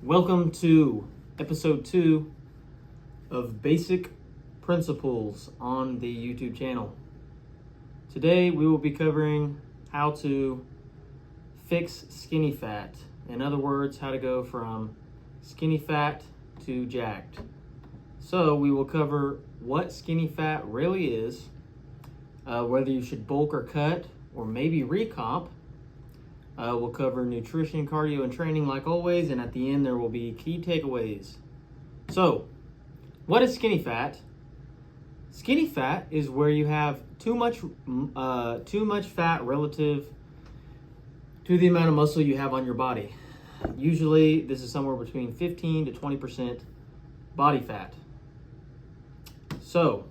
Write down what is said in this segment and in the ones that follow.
Welcome to episode 2 of Basic Principles on the YouTube channel. Today we will be covering how to fix skinny fat. In other words, how to go from skinny fat to jacked. So we will cover what skinny fat really is, whether you should bulk or cut, or maybe recomp. We'll cover nutrition, cardio, and training like always, and at the end there will be key takeaways. So, what is skinny fat? Skinny fat is where you have too much fat relative to the amount of muscle you have on your body. Usually, this is somewhere between 15 to 20% body fat. So,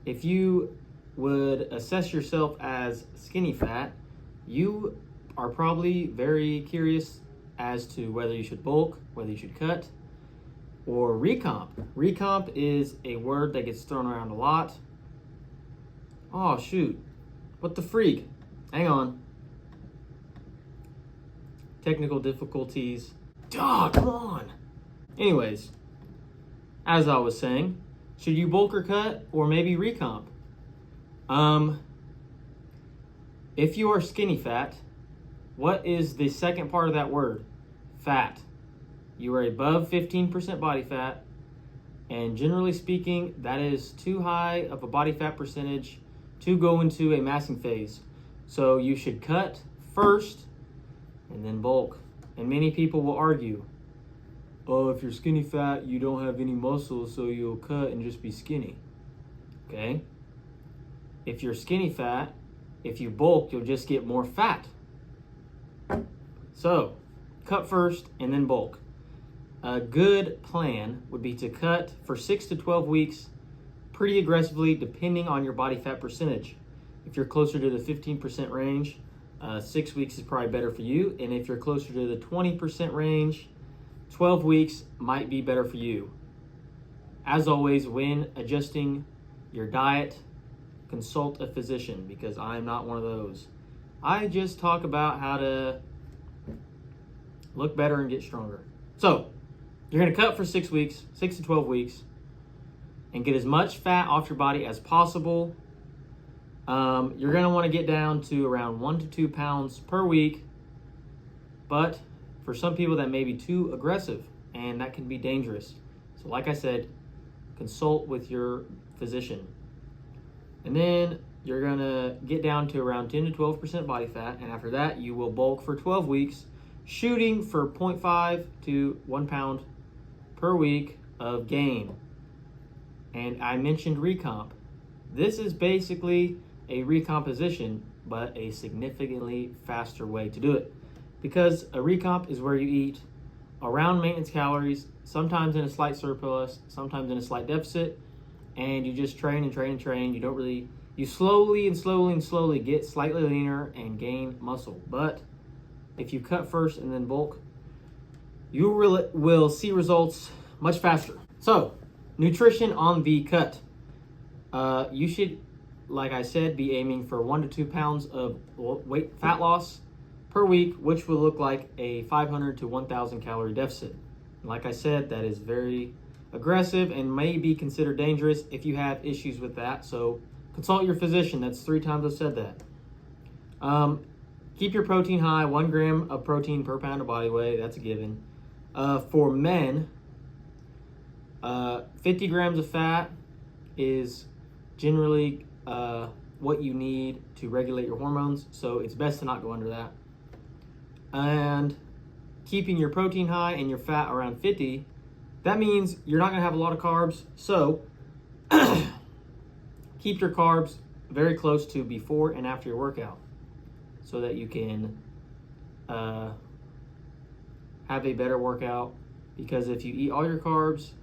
if you would assess yourself as skinny fat, you are probably very curious as to whether you should bulk, whether you should cut, or recomp. Recomp is a word that gets thrown around a lot. Oh, shoot. What the freak? Hang on. Technical difficulties. Duh, come on. Anyways, as I was saying, should you bulk or cut, or maybe recomp? If you are skinny fat, what is the second part of that word? Fat. You are above 15% body fat, and generally speaking, that is too high of a body fat percentage to go into a massing phase. So you should cut first and then bulk. And many people will argue, oh, if you're skinny fat, you don't have any muscle, so you'll cut and just be skinny. Okay? If you're skinny fat, if you bulk, you'll just get more fat. So, cut first and then bulk. A good plan would be to cut for 6 to 12 weeks pretty aggressively depending on your body fat percentage. If you're closer to the 15% range, 6 weeks is probably better for you. And if you're closer to the 20% range, 12 weeks might be better for you. As always, when adjusting your diet, consult a physician, because I'm not one of those. I just talk about how to look better and get stronger. So, you're going to cut for 6 weeks, 6 to 12 weeks, and get as much fat off your body as possible. You're going to want to get down to around 1 to 2 pounds per week, but for some people that may be too aggressive, and that can be dangerous. So like I said, consult with your physician. And then you're going to get down to around 10 to 12% body fat. And after that, you will bulk for 12 weeks, shooting for 0.5 to 1 pound per week of gain. And I mentioned recomp. This is basically a recomposition, but a significantly faster way to do it. Because a recomp is where you eat around maintenance calories, sometimes in a slight surplus, sometimes in a slight deficit, and you just train and train and train. You slowly get slightly leaner and gain muscle. But if you cut first and then bulk, you will see results much faster. So, nutrition on the cut. You should, like I said, be aiming for 1 to 2 pounds of fat loss per week, which will look like a 500 to 1,000 calorie deficit. Like I said, that is very aggressive and may be considered dangerous if you have issues with that. So consult your physician. That's 3 times I've said that. Keep your protein high, 1 gram of protein per pound of body weight. That's a given. For men, 50 grams of fat is generally what you need to regulate your hormones. So it's best to not go under that. And keeping your protein high and your fat around 50, that means you're not going to have a lot of carbs. So keep your carbs very close to before and after your workout so that you can have a better workout. Because if you eat all your carbs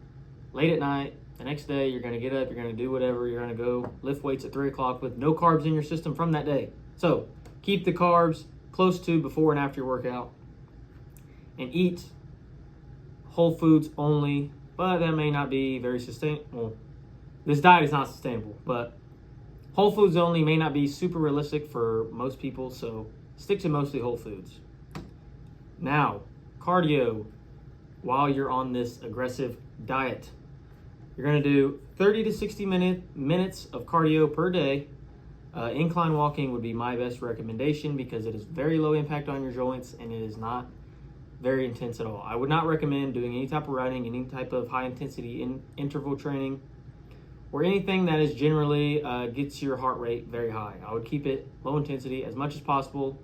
late at night, the next day you're going to get up, you're going to do whatever, you're going to go lift weights at 3 o'clock with no carbs in your system from that day. So keep the carbs close to before and after your workout, and eat whole foods only, but that may not be very sustainable. Well, this diet is not sustainable, but whole foods only may not be super realistic for most people, so stick to mostly whole foods. Now, cardio while you're on this aggressive diet. You're going to do 30 to 60 minutes of cardio per day. Incline walking would be my best recommendation because it is very low impact on your joints and it is not very intense at all. I would not recommend doing any type of running, any type of high intensity interval training, or anything that is generally gets your heart rate very high. I would keep it low intensity as much as possible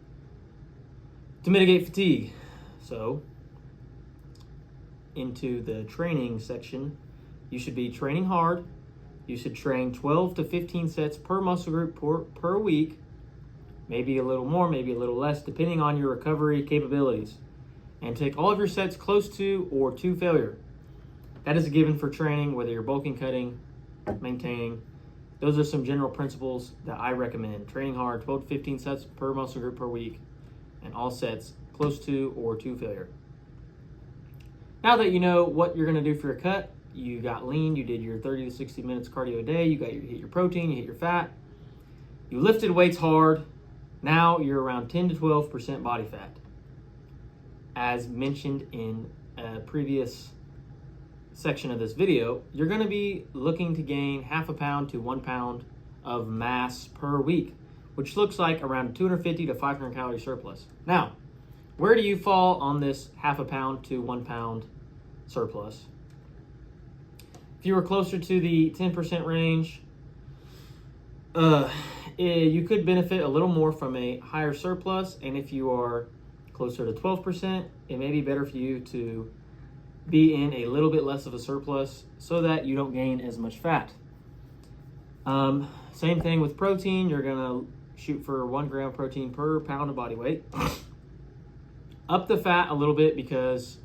to mitigate fatigue. So, into the training section, you should be training hard. You should train 12 to 15 sets per muscle group per week, maybe a little more, maybe a little less, depending on your recovery capabilities. And take all of your sets close to or to failure. That is a given for training, whether you're bulking, cutting, maintaining. Those are some general principles that I recommend. Training hard, 12 to 15 sets per muscle group per week, and all sets close to or to failure. Now that you know what you're going to do for your cut, you got lean, you did your 30 to 60 minutes cardio a day, you hit your protein, you hit your fat, you lifted weights hard, now you're around 10 to 12% body fat. As mentioned in a previous section of this video, you're going to be looking to gain half a pound to 1 pound of mass per week, which looks like around 250 to 500 calorie surplus. Now, where do you fall on this half a pound to 1 pound surplus? If you were closer to the 10% range, you could benefit a little more from a higher surplus, and if you are closer to 12%, it may be better for you to be in a little bit less of a surplus so that you don't gain as much fat. Same thing with protein. You're gonna shoot for 1 gram of protein per pound of body weight. Up the fat a little bit because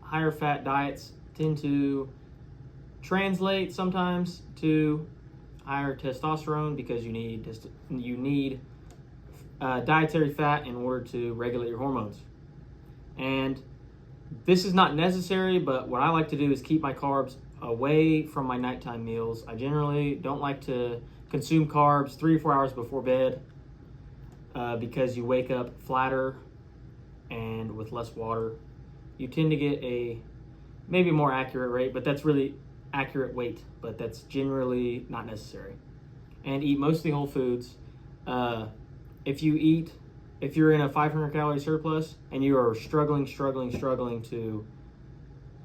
higher fat diets tend to translate sometimes to higher testosterone because you need dietary fat in order to regulate your hormones. And this is not necessary, but what I like to do is keep my carbs away from my nighttime meals. I generally don't like to consume carbs 3 or 4 hours before bed because you wake up flatter and with less water. You tend to get a maybe more accurate rate, but that's really accurate weight, but that's generally not necessary. And eat mostly whole foods. If you're in a 500 calorie surplus and you are struggling to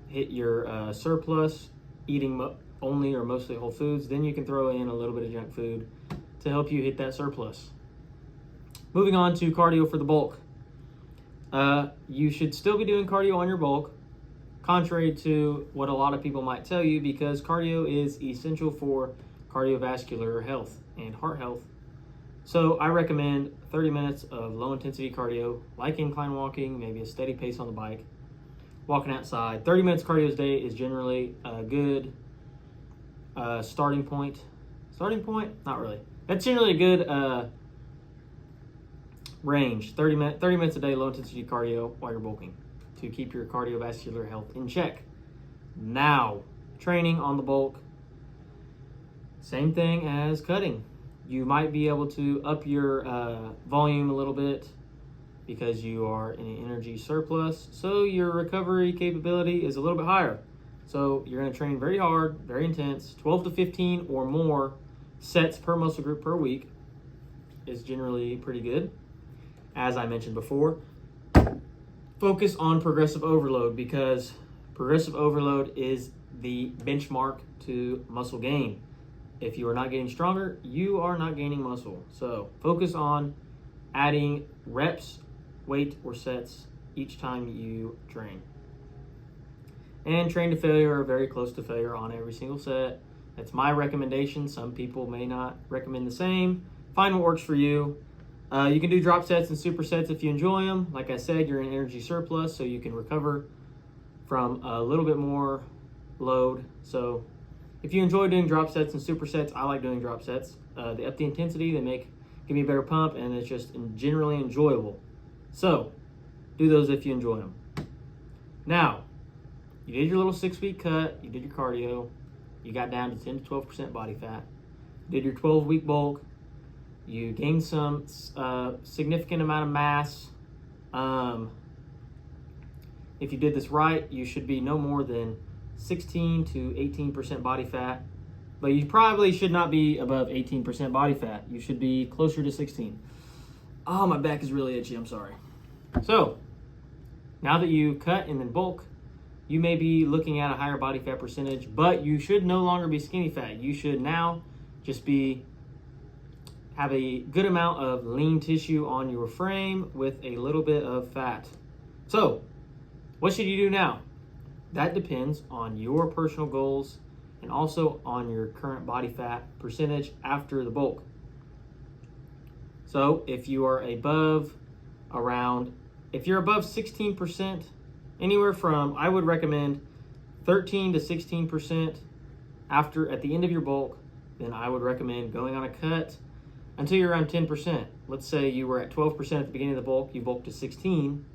hit your surplus, eating only or mostly whole foods, then you can throw in a little bit of junk food to help you hit that surplus. Moving on to cardio for the bulk. You should still be doing cardio on your bulk, contrary to what a lot of people might tell you, because cardio is essential for cardiovascular health and heart health. So I recommend 30 minutes of low intensity cardio, like incline walking, maybe a steady pace on the bike, walking outside. 30 minutes cardio a day is generally a good starting point. Starting point? Not really. That's generally a good range. 30 minutes a day, low intensity cardio while you're bulking to keep your cardiovascular health in check. Now, training on the bulk, same thing as cutting. You might be able to up your volume a little bit because you are in an energy surplus, so your recovery capability is a little bit higher. So you're going to train very hard, very intense, 12 to 15 or more sets per muscle group per week is generally pretty good. As I mentioned before, focus on progressive overload because progressive overload is the benchmark to muscle gain. If you are not getting stronger, you are not gaining muscle. So focus on adding reps, weight, or sets each time you train. And train to failure or very close to failure on every single set. That's my recommendation. Some people may not recommend the same. Find what works for you. You can do drop sets and supersets if you enjoy them. Like I said, you're in energy surplus, so you can recover from a little bit more load. So if you enjoy doing drop sets and supersets, I like doing drop sets. They up the intensity, they give me a better pump, and it's just generally enjoyable. So do those if you enjoy them. Now, you did your little 6-week cut, you did your cardio, you got down to 10 to 12% body fat, did your 12-week bulk, you gained some significant amount of mass, if you did this right, you should be no more than 16 to 18% body fat. But you probably should not be above 18% body fat. You should be closer to 16. Oh, my back is really itchy. I'm sorry. So, now that you cut and then bulk, you may be looking at a higher body fat percentage, but you should no longer be skinny fat. You should now just have a good amount of lean tissue on your frame with a little bit of fat. So, what should you do now? That depends on your personal goals and also on your current body fat percentage after the bulk. So if you are above 16%, anywhere from, I would recommend 13 to 16% at the end of your bulk, then I would recommend going on a cut until you're around 10%. Let's say you were at 12% at the beginning of the bulk, you bulked to 16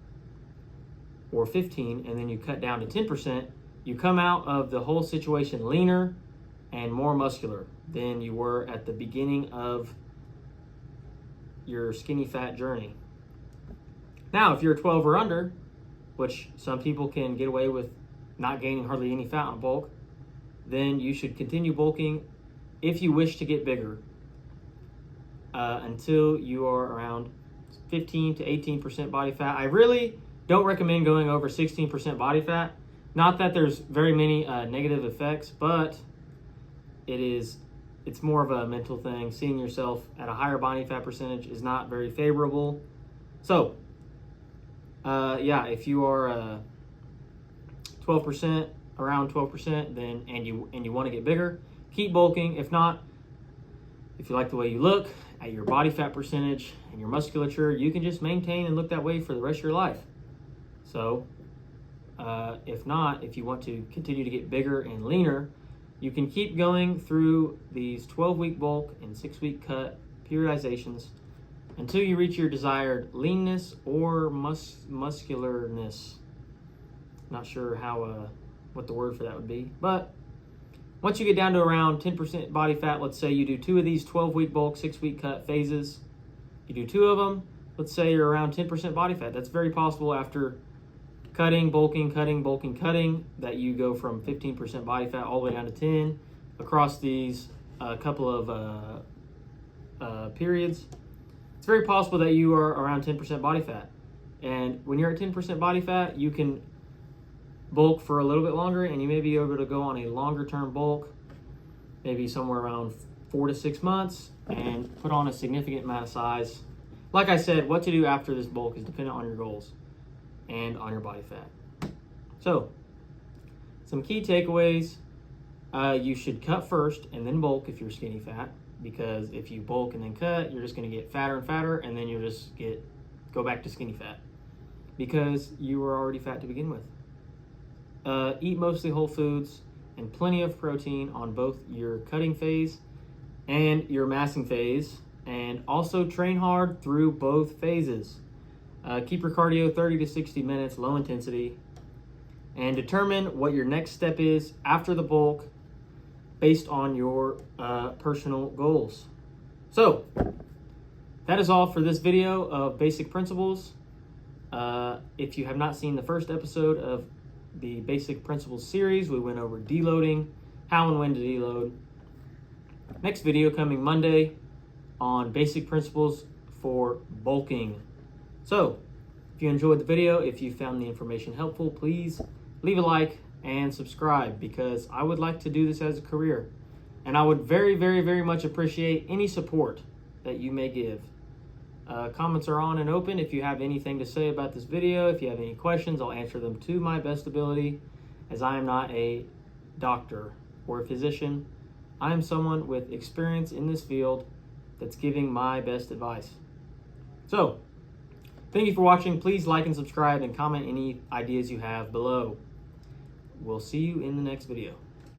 or 15, and then you cut down to 10%, you come out of the whole situation leaner and more muscular than you were at the beginning of your skinny fat journey. Now, if you're 12 or under, which some people can get away with not gaining hardly any fat on bulk, then you should continue bulking if you wish to get bigger until you are around 15 to 18% body fat. I really don't recommend going over 16% body fat. Not that there's very many negative effects, but it's more of a mental thing. Seeing yourself at a higher body fat percentage is not very favorable. So, if you are 12%, around 12%, then and you want to get bigger, keep bulking. If not, if you like the way you look at your body fat percentage and your musculature, you can just maintain and look that way for the rest of your life. So, if you want to continue to get bigger and leaner, you can keep going through these 12-week bulk and 6-week cut periodizations until you reach your desired leanness or muscularness. Not sure what the word for that would be, but once you get down to around 10% body fat, let's say you do 2 of these 12-week bulk, 6-week cut phases. You do 2 of them, let's say you're around 10% body fat. That's very possible after cutting, bulking, that you go from 15% body fat all the way down to 10 across these couple of periods. It's very possible that you are around 10% body fat. And when you're at 10% body fat, you can bulk for a little bit longer, and you may be able to go on a longer term bulk, maybe somewhere around 4 to 6 months, and put on a significant amount of size. Like I said, what to do after this bulk is dependent on your goals and on your body fat. So, some key takeaways. You should cut first and then bulk if you're skinny fat, because if you bulk and then cut, you're just going to get fatter and fatter, and then you'll just go back to skinny fat because you were already fat to begin with. Eat mostly whole foods and plenty of protein on both your cutting phase and your massing phase, and also train hard through both phases. Keep your cardio 30 to 60 minutes, low intensity, and determine what your next step is after the bulk based on your personal goals. So, that is all for this video of basic principles. If you have not seen the first episode of the Basic Principles series, we went over deloading, how and when to deload. Next video coming Monday on basic principles for bulking. So, if you enjoyed the video, if you found the information helpful, please leave a like and subscribe, because I would like to do this as a career. And I would very, very, very much appreciate any support that you may give. Comments are on and open. If you have anything to say about this video, if you have any questions, I'll answer them to my best ability, as I am not a doctor or a physician. I am someone with experience in this field that's giving my best advice. So, thank you for watching. Please like and subscribe and comment any ideas you have below. We'll see you in the next video.